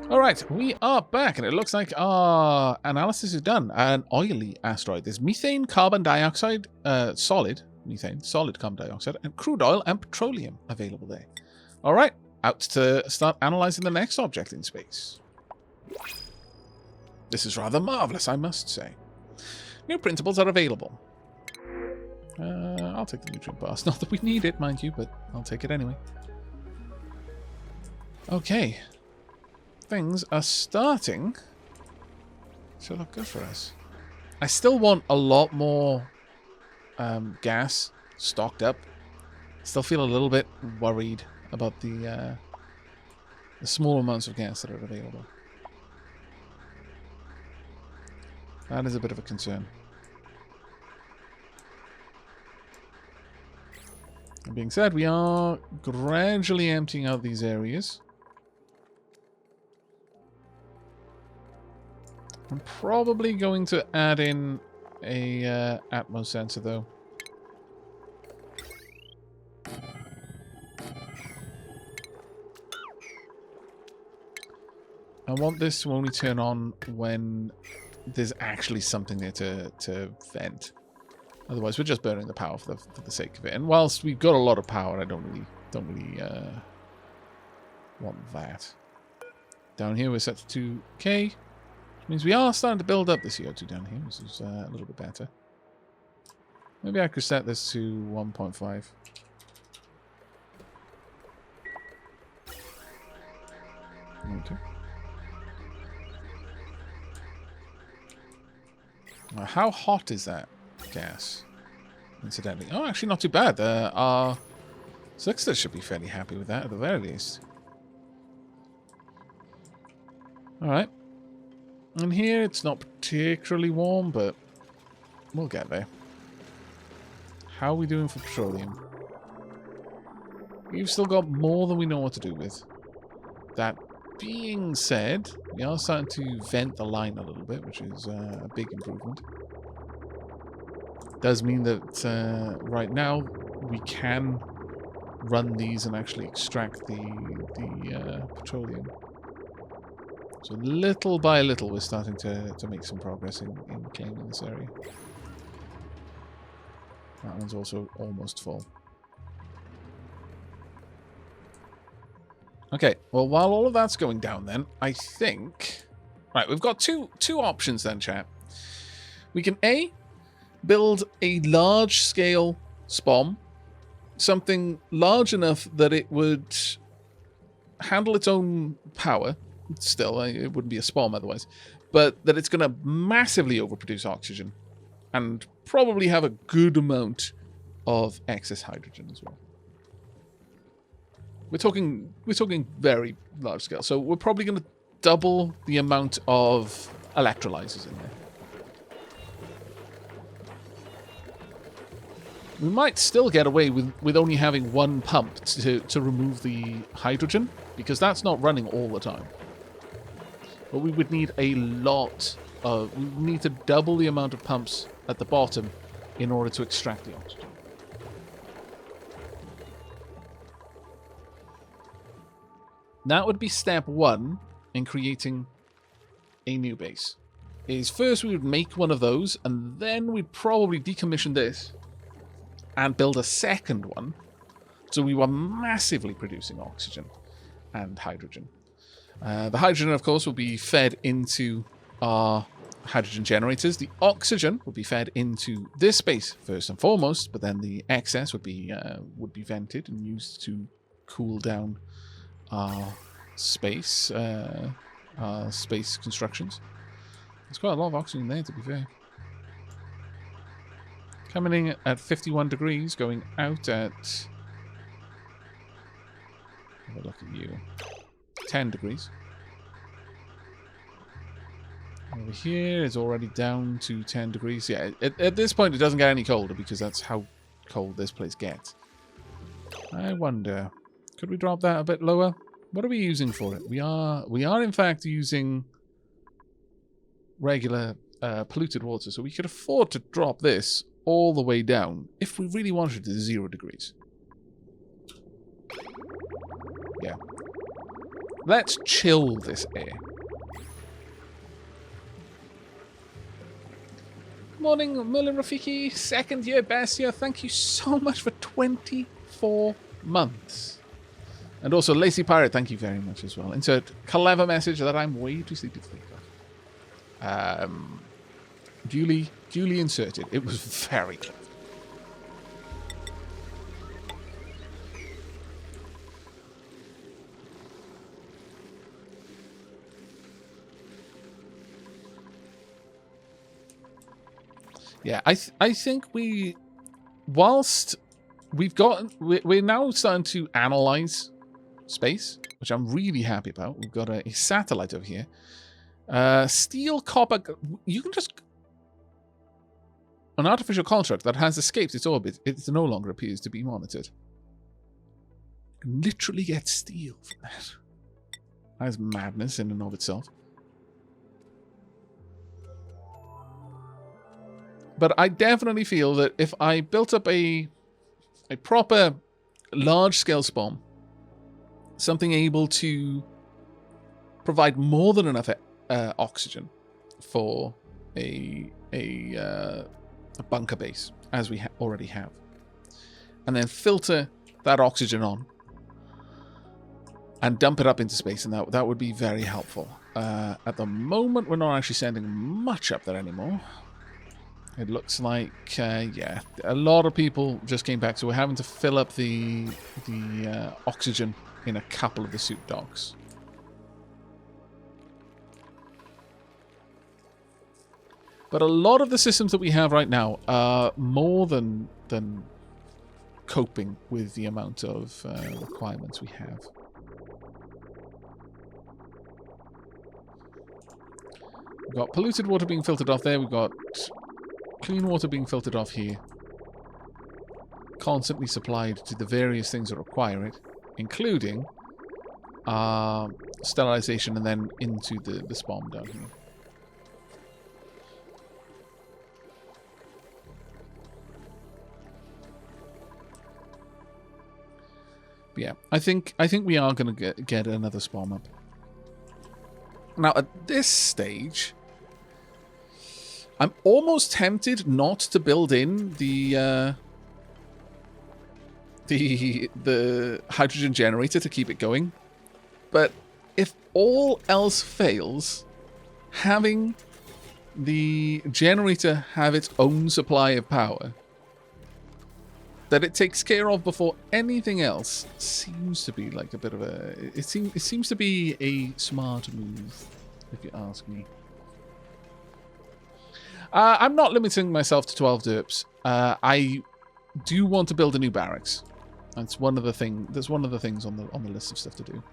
Alright, we are back, and it looks like our analysis is done. An oily asteroid. There's methane, carbon dioxide, solid methane, solid carbon dioxide, and crude oil and petroleum available there. Alright, out to start analyzing the next object in space. This is rather marvelous, I must say. New printables are available. I'll take the nutrient bars. Not that we need it, mind you, but I'll take it anyway. Okay. Things are starting to look good for us. I still want a lot more gas stocked up. Still feel a little bit worried about the small amounts of gas that are available. That is a bit of a concern. That being said, we are gradually emptying out these areas. I'm probably going to add in a Atmos sensor, though. I want this to only turn on when there's actually something there to vent. Otherwise, we're just burning the power for the sake of it. And whilst we've got a lot of power, I don't really want that. Down here, we're set to 2K. Means we are starting to build up the CO2 down here, which is a little bit better. Maybe I could set this to 1.5. Okay. Now, how hot is that gas? Incidentally. Oh, actually not too bad. Our Sixter should be fairly happy with that at the very least. Alright. And here, it's not particularly warm, but we'll get there. How are we doing for petroleum? We've still got more than we know what to do with. That being said, we are starting to vent the line a little bit, which is a big improvement. Does mean that right now we can run these and actually extract the petroleum. So little by little, we're starting to make some progress in claiming this area. That one's also almost full. Okay, well, while all of that's going down then, I think... Right, we've got two options then, chat. We can A, build a large-scale SPOM. Something large enough that it would handle its own power. Still, it wouldn't be a SPOM otherwise. But that it's going to massively overproduce oxygen. And probably have a good amount of excess hydrogen as well. We're talking very large scale. So we're probably going to double the amount of electrolyzers in there. We might still get away with only having one pump to remove the hydrogen. Because that's not running all the time. But we would need a lot of... We need to double the amount of pumps at the bottom in order to extract the oxygen. That would be step one in creating a new base. Is first we would make one of those, and then we'd probably decommission this and build a second one. So we were massively producing oxygen and hydrogen. The hydrogen, of course, will be fed into our hydrogen generators. The oxygen would be fed into this space first and foremost, but then the excess would be vented and used to cool down our space constructions. There's quite a lot of oxygen there, to be fair. Coming in at 51 degrees, going out at... Have a look at you. 10 degrees. Over here is already down to 10 degrees. Yeah, at this point it doesn't get any colder because that's how cold this place gets. I wonder, could we drop that a bit lower? What are we using for it? We are in fact using regular polluted water, so we could afford to drop this all the way down if we really wanted to 0 degrees. Yeah. Let's chill this air. Morning, Mullah Rafiki. Second year best year. Thank you so much for 24 months. And also, Lacy Pirate, thank you very much as well. Insert clever message that I'm way too sleepy to think of. Duly inserted. It was very good. Yeah, I think whilst we're now starting to analyze space, which I'm really happy about. We've got a satellite over here. Steel, copper, you can just... An artificial construct that has escaped its orbit, it no longer appears to be monitored. You can literally get steel from that. That is madness in and of itself. But I definitely feel that if I built up a proper large-scale spawn, something able to provide more than enough oxygen for a bunker base, as we already have, and then filter that oxygen on and dump it up into space, and that would be very helpful. At the moment, we're not actually sending much up there anymore. It looks like, yeah, a lot of people just came back, so we're having to fill up the oxygen in a couple of the suit docks. But a lot of the systems that we have right now are more than coping with the amount of requirements we have. We've got polluted water being filtered off there. We've got clean water being filtered off here. Constantly supplied to the various things that require it, including sterilization and then into the spawn down here. But yeah, I think we are going to get another spawn up. Now, at this stage, I'm almost tempted not to build in the hydrogen generator to keep it going. But if all else fails, having the generator have its own supply of power that it takes care of before anything else seems to be like a bit of a... It seems to be a smart move, if you ask me. I'm not limiting myself to 12 derps. I do want to build a new barracks. That's one of the things on the list of stuff to do.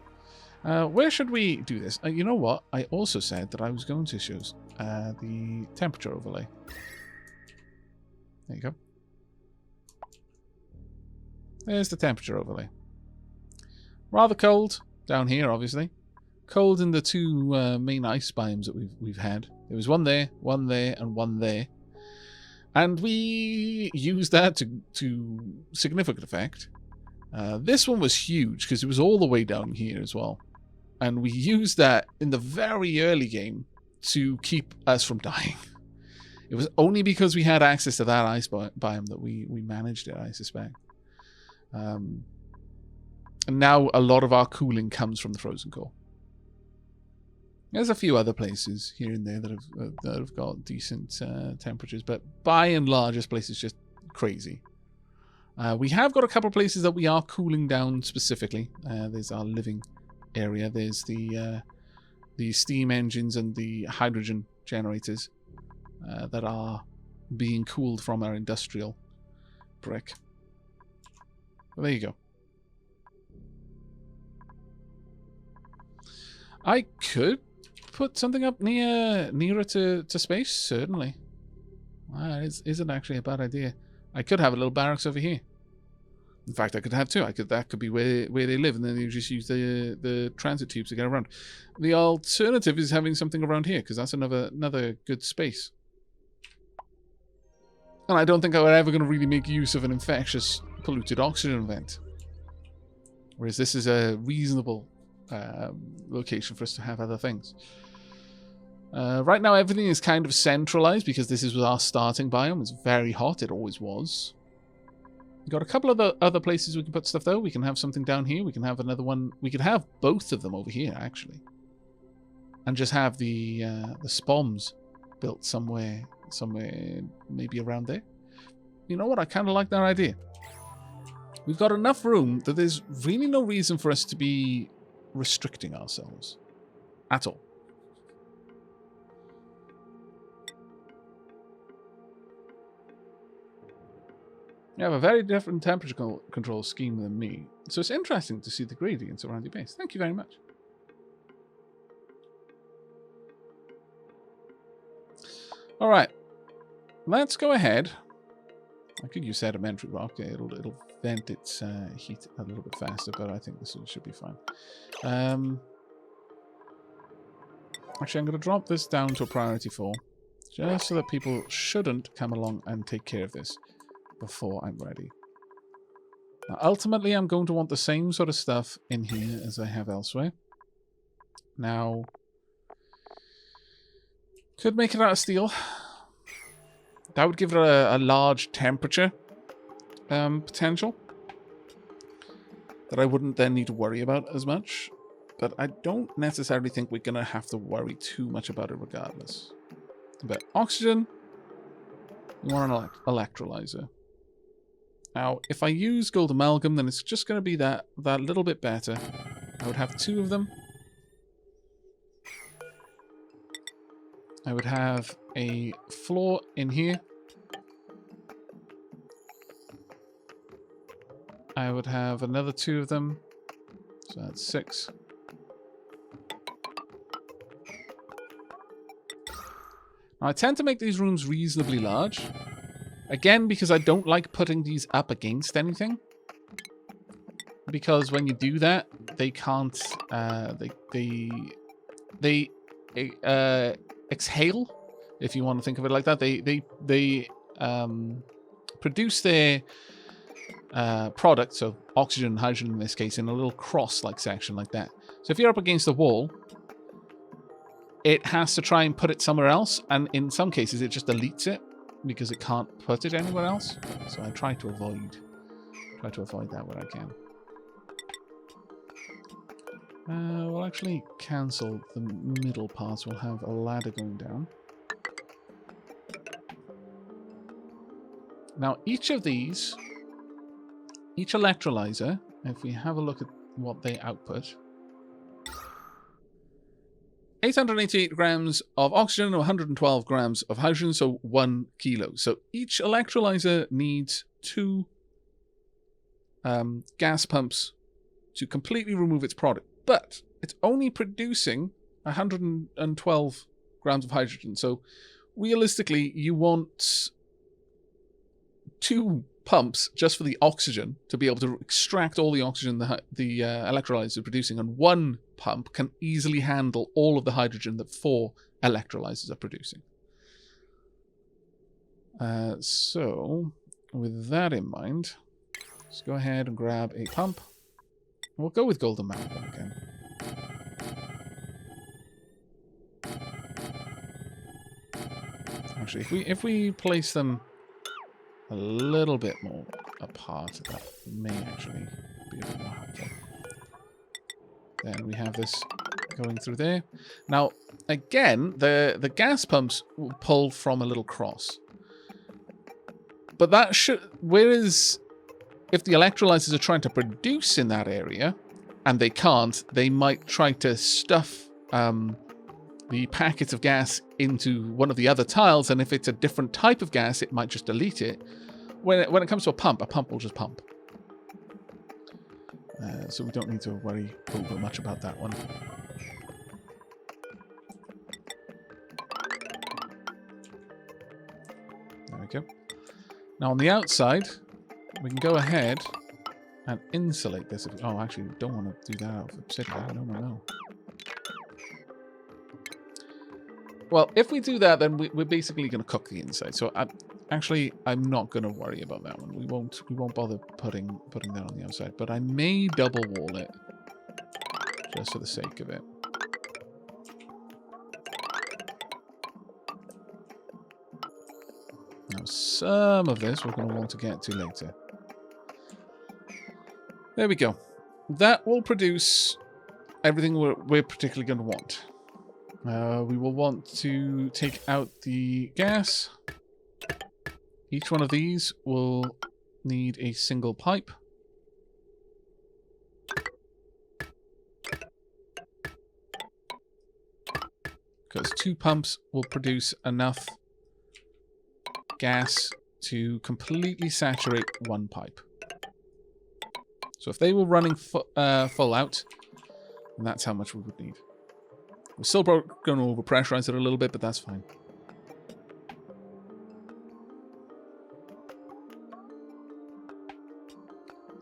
Where should we do this? You know what? I also said that I was going to show the temperature overlay. There you go. There's the temperature overlay. Rather cold down here, obviously. Cold in the two main ice biomes that we've had. There was one there, and one there. And we used that to significant effect. This one was huge because it was all the way down here as well. And we used that in the very early game to keep us from dying. It was only because we had access to that ice biome that we managed it, I suspect. And now a lot of our cooling comes from the frozen core. There's a few other places here and there that have got decent temperatures, but by and large, this place is just crazy. We have got a couple of places that we are cooling down specifically. There's our living area. There's the steam engines and the hydrogen generators that are being cooled from our industrial brick. Well, there you go. I could put something up nearer to space, certainly. Isn't actually a bad idea. I could have a little barracks over here. In fact, I could have two. That could be where they live, and then you just use the transit tubes to get around. The alternative is having something around here, because that's another good space. And I don't think I'm ever going to really make use of an infectious polluted oxygen vent. Whereas this is a reasonable location for us to have other things. Right now, everything is kind of centralized because this is our starting biome. It's very hot. It always was. We've got a couple of other places we can put stuff, though. We can have something down here. We can have another one. We could have both of them over here, actually. And just have the spoms built somewhere maybe around there. You know what? I kind of like that idea. We've got enough room that there's really no reason for us to be restricting ourselves. At all. You have a very different temperature control scheme than me, so it's interesting to see the gradients around your base. Thank you very much. Alright, let's go ahead. I could use sedimentary rock. It'll vent its heat a little bit faster, but I think this should be fine. Actually, I'm going to drop this down to a priority 4, just so that people shouldn't come along and take care of this before I'm ready. Now, ultimately, I'm going to want the same sort of stuff in here as I have elsewhere. Now, could make it out of steel. That would give it a large temperature potential that I wouldn't then need to worry about as much. But I don't necessarily think we're going to have to worry too much about it regardless. But oxygen, you want an electrolyzer. Now, if I use gold amalgam, then it's just going to be that little bit better. I would have 2 of them. I would have a floor in here. I would have another 2 of them. So that's 6. Now, I tend to make these rooms reasonably large. Again, because I don't like putting these up against anything. Because when you do that, they can't... They exhale, if you want to think of it like that. They produce their product, so oxygen and hydrogen in this case, in a little cross-like section like that. So if you're up against the wall, it has to try and put it somewhere else, and in some cases it just deletes it because it can't put it anywhere else. So I try to avoid that when I can. We'll actually cancel the middle parts. We'll have a ladder going down. Now, each of these, each electrolyzer, if we have a look at what they output, 888 grams of oxygen and 112 grams of hydrogen, so 1 kilo. So each electrolyzer needs 2 gas pumps to completely remove its product. But it's only producing 112 grams of hydrogen. So realistically, you want 2 pumps just for the oxygen to be able to extract all the oxygen the electrolyzers are producing, and 1 pump can easily handle all of the hydrogen that 4 electrolyzers are producing. So with that in mind, let's go ahead and grab a pump. We'll go with golden amalgam again. Actually, if we place them a little bit more apart, that may actually be a bit more helpful. Then we have this going through there. Now, again, the gas pumps will pull from a little cross. But that should... Whereas if the electrolyzers are trying to produce in that area, and they can't, they might try to stuff the packets of gas into one of the other tiles, and if it's a different type of gas, it might just delete it. When it comes to a pump will just pump. So we don't need to worry over much about that one. There we go. Now on the outside, we can go ahead and insulate this. Oh, actually, we don't want to do that out of obsidian. No. Well, if we do that, then we're basically going to cook the inside. So I'm not going to worry about that one. We won't bother putting that on the outside. But I may double wall it Just for the sake of it. Now, some of this we're going to want to get to later. There we go. That will produce everything we're particularly going to want. We will want to take out the gas. Each one of these will need a single pipe. Because 2 pumps will produce enough gas to completely saturate 1 pipe. So if they were running full out, then that's how much we would need. We're still going to overpressurize it a little bit, but that's fine.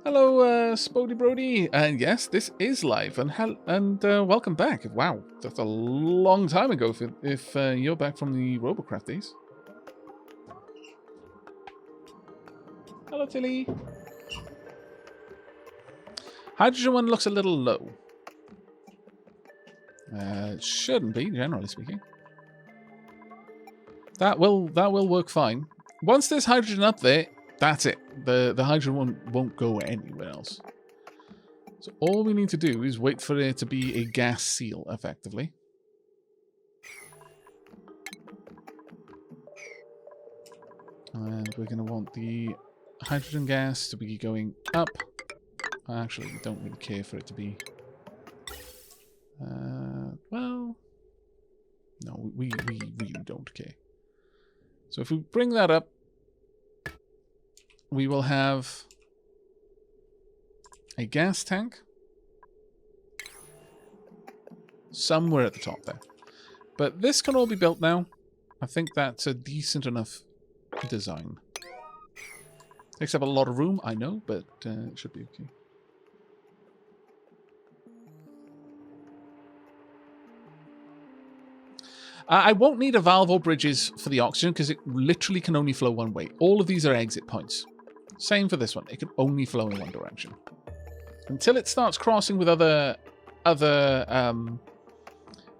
Hello, Spodey Brody. And yes, this is live, and welcome back. Wow, that's a long time ago if you're back from the Robocraft days. Hello, Tilly. Hydrogen one looks a little low. It shouldn't be, generally speaking. That will work fine. Once there's hydrogen up there, that's it. The hydrogen won't go anywhere else. So all we need to do is wait for there to be a gas seal, effectively. And we're going to want the hydrogen gas to be going up. Actually, we don't really care for it to be... well... No, we really don't care. So if we bring that up, we will have a gas tank somewhere at the top there. But this can all be built now. I think that's a decent enough design. Takes up a lot of room, I know, but it should be okay. I won't need a valve or bridges for the oxygen because it literally can only flow one way. All of these are exit points. Same for this one. It can only flow in one direction. Until it starts crossing with other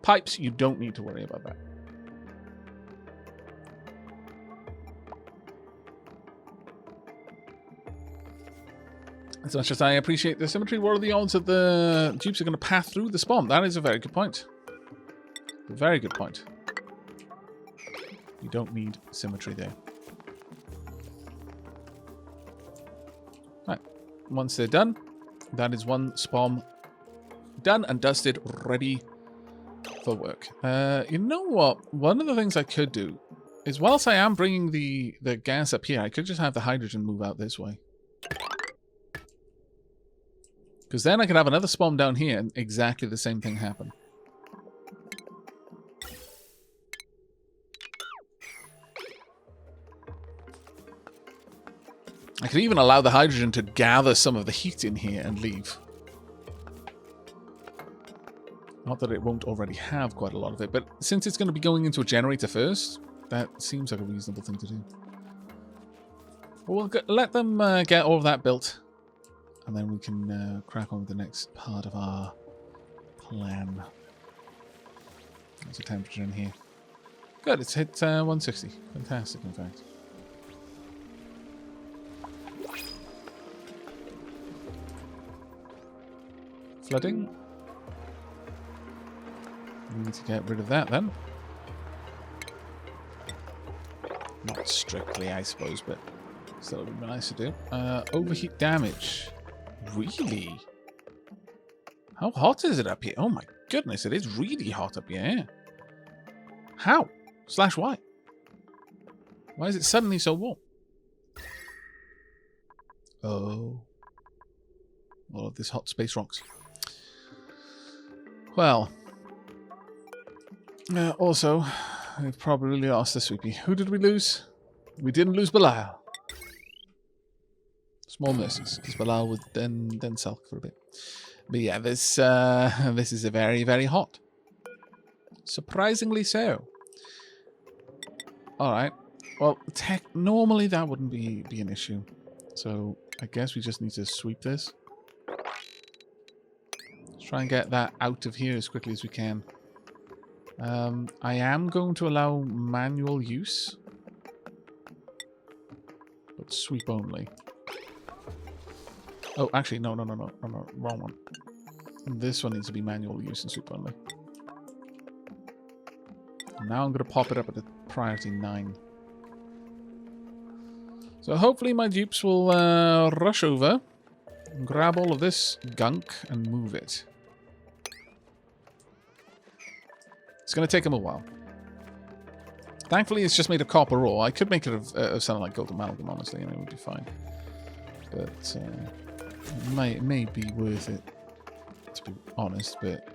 pipes, you don't need to worry about that. As much as I appreciate the symmetry, what are the odds that the dupes are going to pass through the spawn? That is a very good point. A very good point. You don't need symmetry there. Right. Once they're done, that is one spawn done and dusted, ready for work. You know what? One of the things I could do is, whilst I am bringing the gas up here, I could just have the hydrogen move out this way. Because then I could have another spawn down here and exactly the same thing happen. I could even allow the hydrogen to gather some of the heat in here and leave. Not that it won't already have quite a lot of it, but since it's going to be going into a generator first, that seems like a reasonable thing to do. We'll let them get all of that built, and then we can crack on with the next part of our plan. There's a temperature in here. Good, it's hit 160. Fantastic, in fact. Flooding. We need to get rid of that then. Not strictly, I suppose, but still would be nice to do. Overheat damage. Really? How hot is it up here? Oh my goodness, it is really hot up here. How? / why? Why is it suddenly so warm? Oh. All of this hot space rocks. Well. Also, we've probably lost the sweepy. Who did we lose? We didn't lose Belial. Small mercies, because Belial would then sulk for a bit. But yeah, this is a very, very hot. Surprisingly so. Alright. Well, normally that wouldn't be an issue. So I guess we just need to sweep this. Let's Try and get that out of here as quickly as we can. I am going to allow manual use. But sweep only. Oh, actually, no, wrong one. This one needs to be manual use and sweep only. Now I'm going to pop it up at a priority 9. So hopefully my dupes will rush over, and grab all of this gunk and move it. It's going to take them a while. Thankfully, it's just made of copper ore. I could make it of something like gold amalgam, honestly, and it would be fine. But it may be worth it, to be honest. But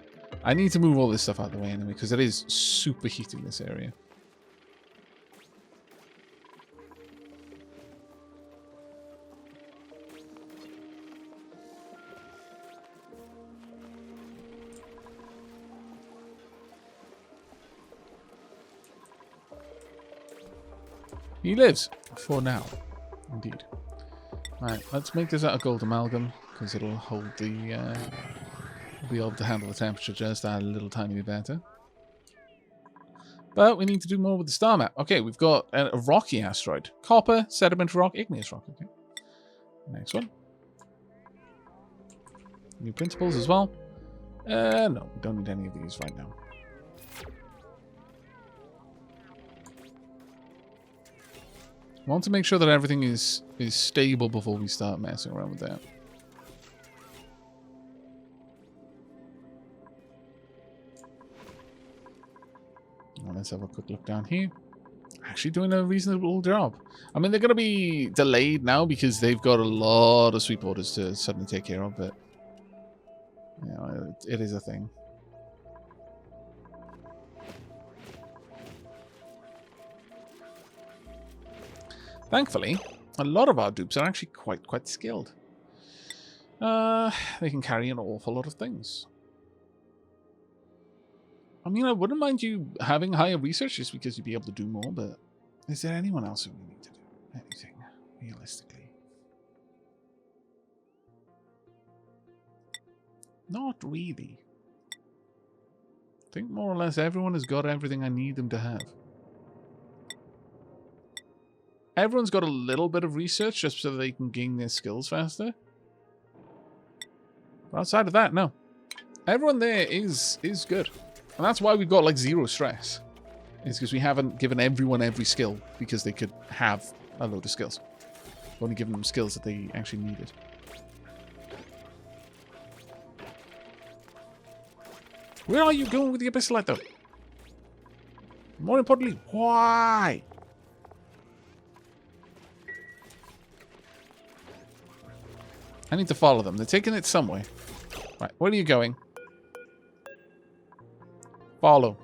I need to move all this stuff out of the way anyway, because it is super heating this area. He lives, for now, indeed. Right, let's make this out of gold amalgam, because it'll hold the, be able to handle the temperature just a little tiny bit better. But we need to do more with the star map. Okay, we've got a rocky asteroid. Copper, sediment rock, igneous rock. Okay. Next one. New principles as well. No, we don't need any of these right now. I want to make sure that everything is stable before we start messing around with that. Well, let's have a quick look down here. Actually doing a reasonable job. I mean, they're going to be delayed now because they've got a lot of sweep orders to suddenly take care of, but you know, it is a thing. Thankfully, a lot of our dupes are actually quite skilled. They can carry an awful lot of things. I mean, I wouldn't mind you having higher research just because you'd be able to do more, but is there anyone else who we need to do anything, realistically? Not really. I think more or less everyone has got everything I need them to have. Everyone's got a little bit of research just so they can gain their skills faster. But outside of that, no. Everyone there is good. And that's why we've got like 0 stress. It's because we haven't given everyone every skill because they could have a load of skills. We've only given them skills that they actually needed. Where are you going with the Abyssal though? More importantly, why? I need to follow them. They're taking it somewhere. Right, where are you going? Follow.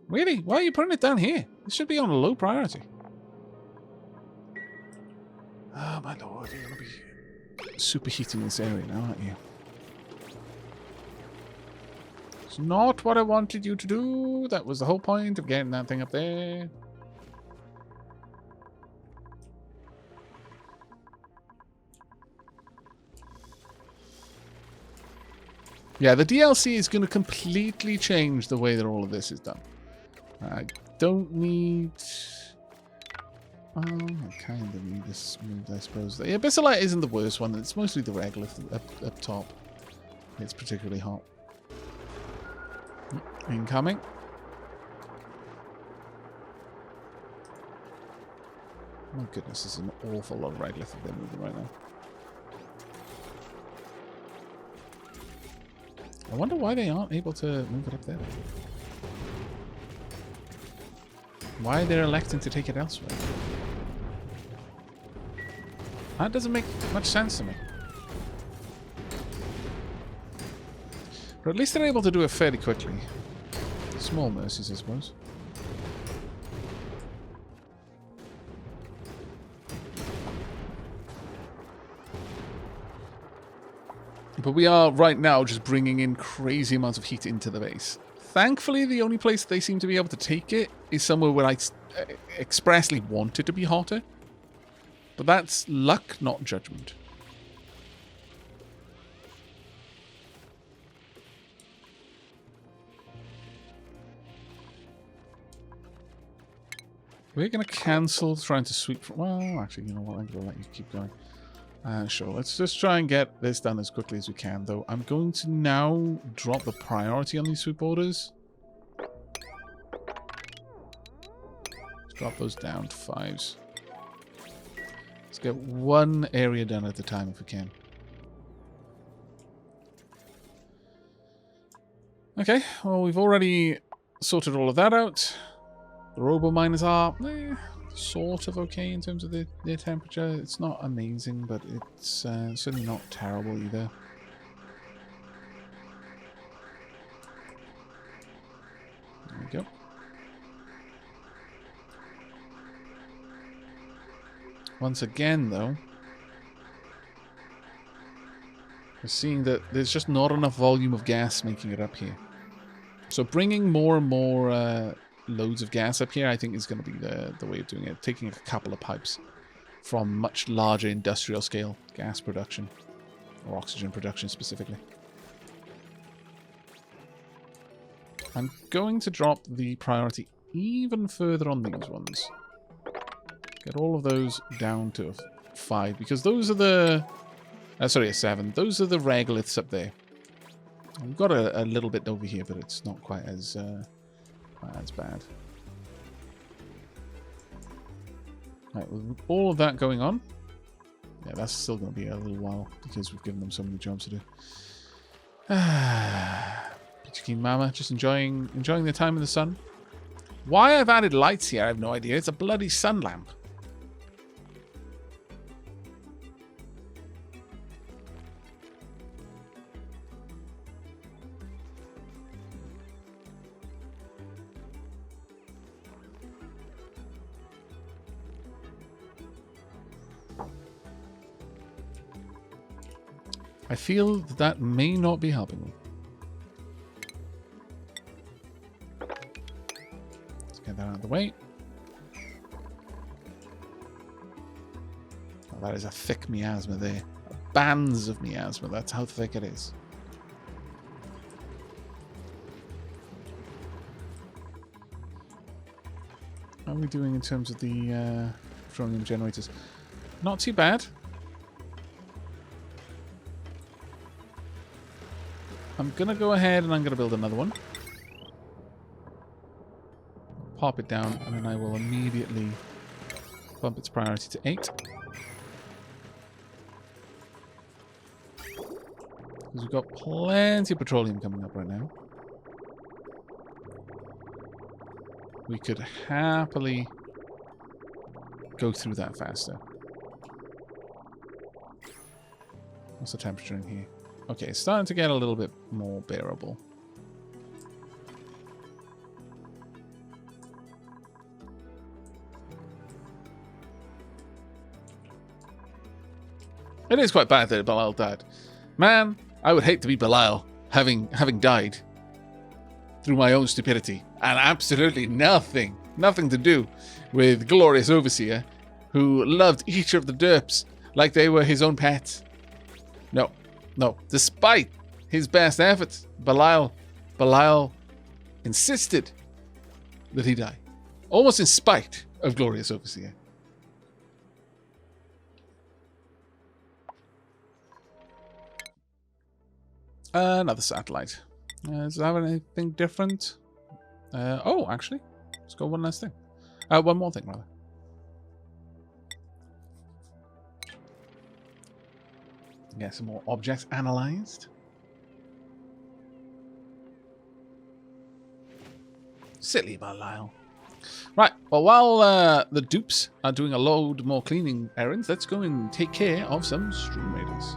Really? Why are you putting it down here? It should be on a low priority. Oh my lord, you're going to be superheating this area now, aren't you? It's not what I wanted you to do. That was the whole point of getting that thing up there. Yeah, the DLC is going to completely change the way that all of this is done. I don't need... I kind of need this moved, I suppose. The Abyssal isn't the worst one. It's mostly the regolith up top. It's particularly hot. Incoming. My goodness, there's an awful lot of regolith that they're moving right now. I wonder why they aren't able to move it up there. Why they're electing to take it elsewhere. That doesn't make much sense to me. But at least they're able to do it fairly quickly. Small mercies, I suppose. But we are right now just bringing in crazy amounts of heat into the base. Thankfully, the only place they seem to be able to take it is somewhere where I expressly want it to be hotter. But that's luck, not judgment. We're going to cancel trying to sweep... Well, actually, you know what? I'm going to let you keep going. Sure, let's just try and get this done as quickly as we can, though. I'm going to now drop the priority on these sweep orders. Let's drop those down to 5s. Let's get one area done at a time if we can. Okay, well, we've already sorted all of that out. The robo-miners are sort of okay in terms of their temperature. It's not amazing, but it's certainly not terrible either. There we go. Once again, though, we're seeing that there's just not enough volume of gas making it up here. So bringing more and more loads of gas up here, I think, is going to be the way of doing it. Taking a couple of pipes from much larger industrial scale gas production, or oxygen production specifically. I'm going to drop the priority even further on these ones. Get all of those down to 5, because those are the... sorry, a 7. Those are the regoliths up there. We've got a little bit over here, but it's not quite as bad. Right, with all of that going on, yeah, that's still going to be a little while because we've given them so many jobs to do. Peachy Keen Mama, just enjoying their time in the sun. Why I've added lights here, I have no idea. It's a bloody sun lamp. I feel that may not be helping me. Let's get that out of the way. Oh, that is a thick miasma there. Bands of miasma, that's how thick it is. How are we doing in terms of the petroleum generators? Not too bad. I'm going to go ahead and I'm going to build another one. Pop it down, and then I will immediately bump its priority to 8. Because we've got plenty of petroleum coming up right now. We could happily go through that faster. What's the temperature in here? Okay, it's starting to get a little bit more bearable. It is quite bad that Belial died. Man, I would hate to be Belial, having died through my own stupidity. And absolutely nothing to do with Glorious Overseer, who loved each of the derps like they were his own pets. No, despite his best efforts, Belial insisted that he die. Almost in spite of Glorious Overseer. Another satellite. Does it have anything different? Oh, actually. Let's go one last thing. One more thing, rather. Get some more objects analyzed. Silly Belial. Right, well, while the dupes are doing a load more cleaning errands, let's go and take care of some stream raiders.